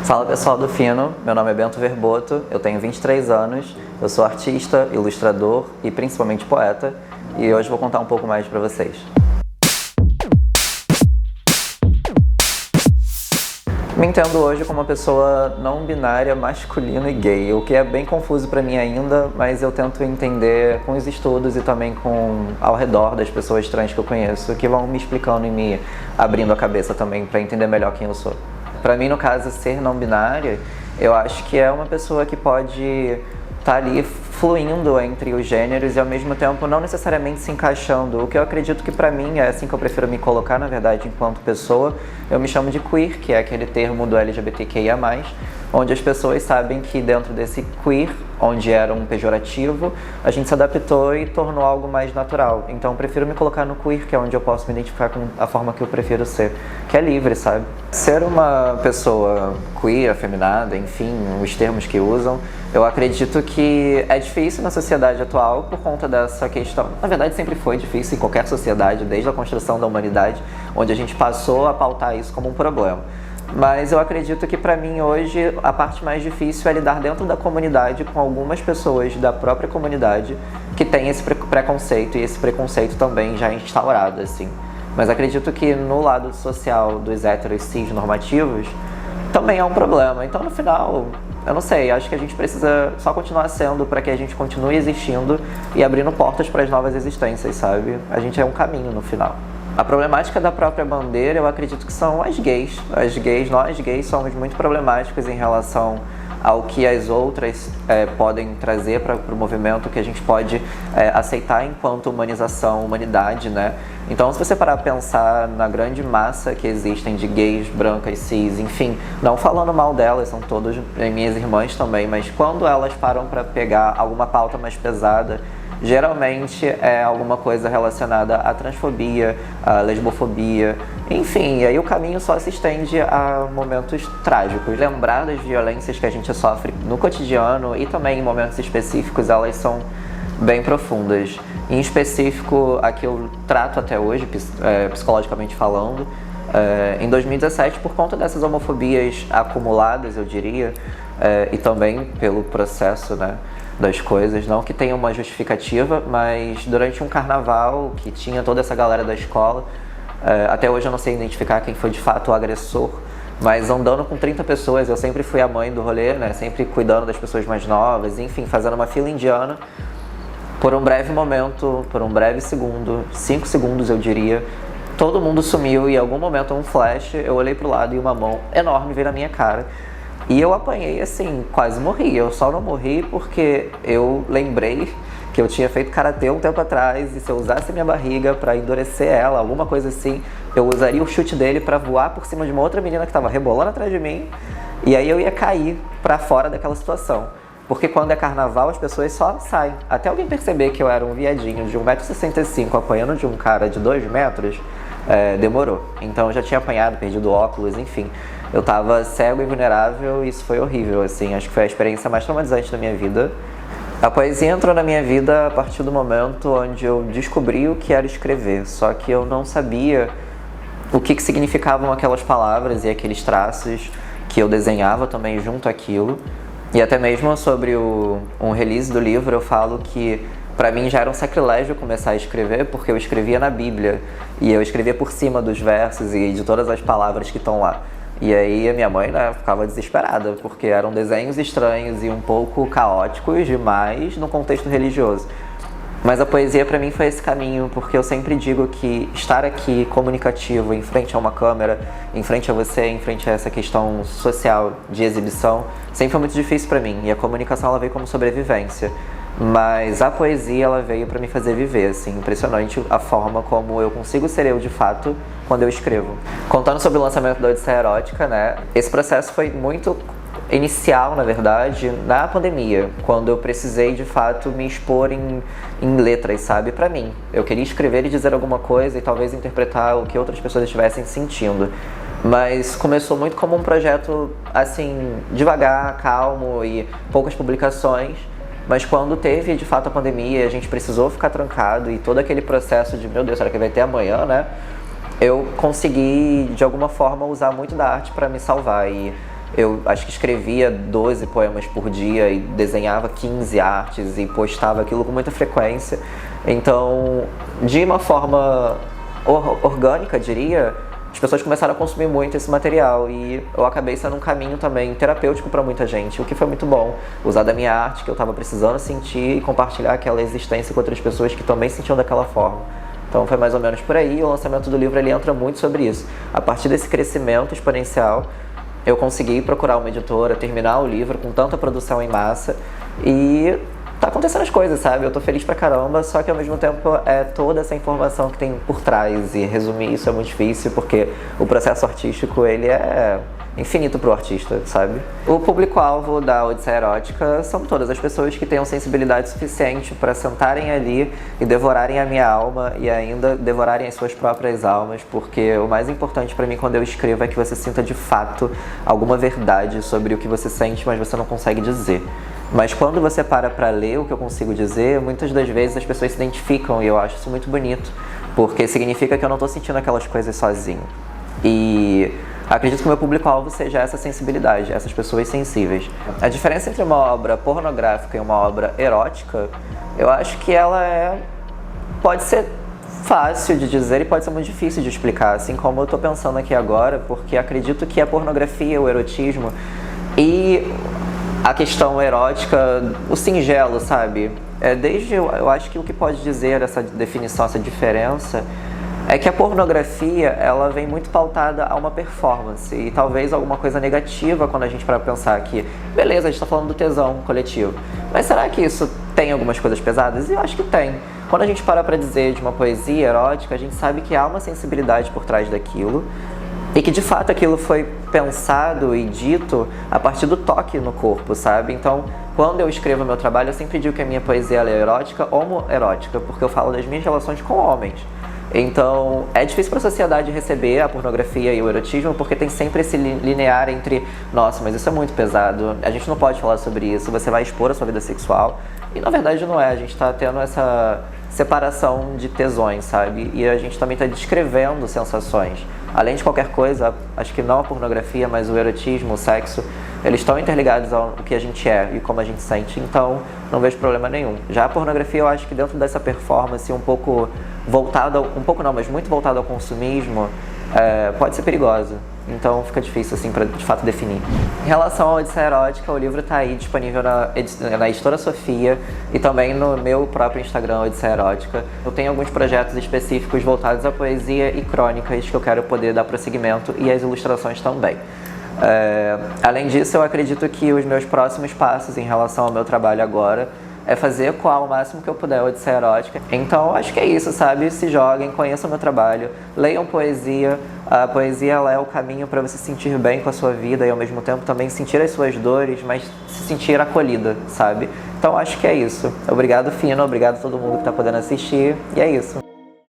Fala pessoal do Fino, meu nome é Bento Verboto, eu tenho 23 anos, eu sou artista, ilustrador e principalmente poeta, e hoje vou contar um pouco mais pra vocês. Me entendo hoje como uma pessoa não binária, masculina e gay, o que é bem confuso pra mim ainda, mas eu tento entender com os estudos e também ao redor das pessoas trans que eu conheço, que vão me explicando e me abrindo a cabeça também pra entender melhor quem eu sou. Pra mim, no caso, ser não binária, eu acho que é uma pessoa que pode estar ali fluindo entre os gêneros e ao mesmo tempo não necessariamente se encaixando. O que eu acredito que pra mim é assim que eu prefiro me colocar, na verdade, enquanto pessoa. Eu me chamo de queer, que é aquele termo do LGBTQIA+, onde as pessoas sabem que dentro desse queer, onde era um pejorativo, a gente se adaptou e tornou algo mais natural. Então eu prefiro me colocar no queer, que é onde eu posso me identificar com a forma que eu prefiro ser, que é livre, sabe? Ser uma pessoa queer, afeminada, enfim, os termos que usam, eu acredito que é difícil na sociedade atual por conta dessa questão. Na verdade, sempre foi difícil em qualquer sociedade, desde a construção da humanidade, onde a gente passou a pautar isso como um problema. Mas eu acredito que pra mim hoje a parte mais difícil é lidar dentro da comunidade com algumas pessoas da própria comunidade que tem esse preconceito e esse preconceito também já instaurado, assim. Mas acredito que no lado social dos héteros cis normativos também é um problema. Então no final, eu não sei, acho que a gente precisa só continuar sendo para que a gente continue existindo e abrindo portas para as novas existências, sabe? A gente é um caminho no final. A problemática da própria bandeira, eu acredito que são as gays. Nós gays somos muito problemáticos em relação ao que as outras podem trazer para o movimento, que a gente pode aceitar enquanto humanização, humanidade, né? Então, se você parar a pensar na grande massa que existem de gays, brancas, cis, enfim, não falando mal delas, são todas minhas irmãs também, mas quando elas param para pegar alguma pauta mais pesada, geralmente é alguma coisa relacionada à transfobia, à lesbofobia, enfim, e aí o caminho só se estende a momentos trágicos. Lembrar das violências que a gente sofre no cotidiano e também em momentos específicos, elas são bem profundas. Em específico, a que eu trato até hoje, psicologicamente falando, em 2017, por conta dessas homofobias acumuladas, eu diria, e também pelo processo, né, das coisas, não que tenha uma justificativa, mas durante um carnaval que tinha toda essa galera da escola, até hoje eu não sei identificar quem foi de fato o agressor, mas andando com 30 pessoas, eu sempre fui a mãe do rolê, né, sempre cuidando das pessoas mais novas, enfim, fazendo uma fila indiana. Por um breve momento, por um breve segundo, 5 segundos eu diria, todo mundo sumiu e em algum momento, um flash, eu olhei pro lado e uma mão enorme veio na minha cara. E eu apanhei assim, quase morri. Eu só não morri porque eu lembrei que eu tinha feito karatê um tempo atrás e se eu usasse a minha barriga pra endurecer ela, alguma coisa assim, eu usaria o chute dele pra voar por cima de uma outra menina que tava rebolando atrás de mim e aí eu ia cair pra fora daquela situação. Porque quando é carnaval as pessoas só saem. Até alguém perceber que eu era um viadinho de 1,65 m apanhando de um cara de 2 metros, demorou. Então eu já tinha apanhado, perdido óculos, enfim. Eu tava cego e vulnerável e isso foi horrível, assim. Acho que foi a experiência mais traumatizante da minha vida. A poesia entrou na minha vida a partir do momento onde eu descobri o que era escrever. Só que eu não sabia o que significavam aquelas palavras e aqueles traços que eu desenhava também junto àquilo. E até mesmo sobre um release do livro eu falo que pra mim já era um sacrilégio começar a escrever, porque eu escrevia na Bíblia e eu escrevia por cima dos versos e de todas as palavras que estão lá. E aí a minha mãe, né, ficava desesperada, porque eram desenhos estranhos e um pouco caóticos demais no contexto religioso. Mas a poesia pra mim foi esse caminho, porque eu sempre digo que estar aqui comunicativo em frente a uma câmera, em frente a você, em frente a essa questão social de exibição, sempre foi muito difícil pra mim. E a comunicação ela veio como sobrevivência. Mas a poesia ela veio pra me fazer viver, assim, impressionante a forma como eu consigo ser eu de fato quando eu escrevo. Contando sobre o lançamento da Odisseia Erótica, né, esse processo foi muito inicial, na verdade, na pandemia, quando eu precisei de fato me expor em letras, sabe, pra mim. Eu queria escrever e dizer alguma coisa e talvez interpretar o que outras pessoas estivessem sentindo. Mas começou muito como um projeto, assim, devagar, calmo e poucas publicações. Mas quando teve, de fato, a pandemia, a gente precisou ficar trancado e todo aquele processo de, meu Deus, será que vai ter amanhã, né? Eu consegui, de alguma forma, usar muito da arte para me salvar. E Eu acho que escrevia 12 poemas por dia e desenhava 15 artes e postava aquilo com muita frequência. Então, de uma forma orgânica, diria, as pessoas começaram a consumir muito esse material e eu acabei sendo um caminho também terapêutico para muita gente, o que foi muito bom. Usar da minha arte, que eu estava precisando sentir, e compartilhar aquela existência com outras pessoas que também sentiam daquela forma. Então foi mais ou menos por aí. O lançamento do livro ele entra muito sobre isso. A partir desse crescimento exponencial, eu consegui procurar uma editora, terminar o livro com tanta produção em massa e tá acontecendo as coisas, sabe? Eu tô feliz pra caramba, só que ao mesmo tempo é toda essa informação que tem por trás e resumir isso é muito difícil porque o processo artístico ele é infinito pro artista, sabe? O público-alvo da Odisseia Erótica são todas as pessoas que tenham sensibilidade suficiente para sentarem ali e devorarem a minha alma e ainda devorarem as suas próprias almas, porque o mais importante para mim quando eu escrevo é que você sinta de fato alguma verdade sobre o que você sente, mas você não consegue dizer. Mas quando você para ler o que eu consigo dizer, muitas das vezes as pessoas se identificam e eu acho isso muito bonito, porque significa que eu não estou sentindo aquelas coisas sozinho. E acredito que o meu público-alvo seja essa sensibilidade, essas pessoas sensíveis. A diferença entre uma obra pornográfica e uma obra erótica, eu acho que ela pode ser fácil de dizer e pode ser muito difícil de explicar, assim como eu estou pensando aqui agora, porque acredito que a pornografia, o erotismo e a questão erótica, o singelo, sabe? Eu acho que o que pode dizer essa definição, essa diferença, é que a pornografia, ela vem muito pautada a uma performance e talvez alguma coisa negativa quando a gente para pensar que, beleza, a gente está falando do tesão coletivo, mas será que isso tem algumas coisas pesadas? E eu acho que tem. Quando a gente para dizer de uma poesia erótica, a gente sabe que há uma sensibilidade por trás daquilo e que de fato aquilo foi pensado e dito a partir do toque no corpo, sabe? Então, quando eu escrevo meu trabalho, eu sempre digo que a minha poesia ela é erótica, homoerótica, porque eu falo das minhas relações com homens. Então, é difícil para a sociedade receber a pornografia e o erotismo porque tem sempre esse linear entre nossa, mas isso é muito pesado, a gente não pode falar sobre isso, você vai expor a sua vida sexual. E na verdade não é, a gente está tendo essa separação de tesões, sabe? E a gente também está descrevendo sensações. Além de qualquer coisa, acho que não a pornografia, mas o erotismo, o sexo, eles estão interligados ao que a gente é e como a gente sente, então não vejo problema nenhum. Já a pornografia, eu acho que dentro dessa performance um pouco voltada, um pouco não, mas muito voltada ao consumismo, pode ser perigosa. Então fica difícil assim para de fato definir. Em relação à Odisseia Erótica, o livro está aí disponível na editora Sofia e também no meu próprio Instagram, Odisseia Erótica. Eu tenho alguns projetos específicos voltados à poesia e crônicas que eu quero poder dar prosseguimento e as ilustrações também. Além disso, eu acredito que os meus próximos passos em relação ao meu trabalho agora é fazer ecoar o máximo que eu puder a Odisseia Erótica. Então, acho que é isso, sabe? Se joguem, conheçam o meu trabalho, leiam poesia. A poesia ela é o caminho para você se sentir bem com a sua vida e, ao mesmo tempo, também sentir as suas dores, mas se sentir acolhida, sabe? Então, acho que é isso. Obrigado, Fino. Obrigado a todo mundo que está podendo assistir. E é isso.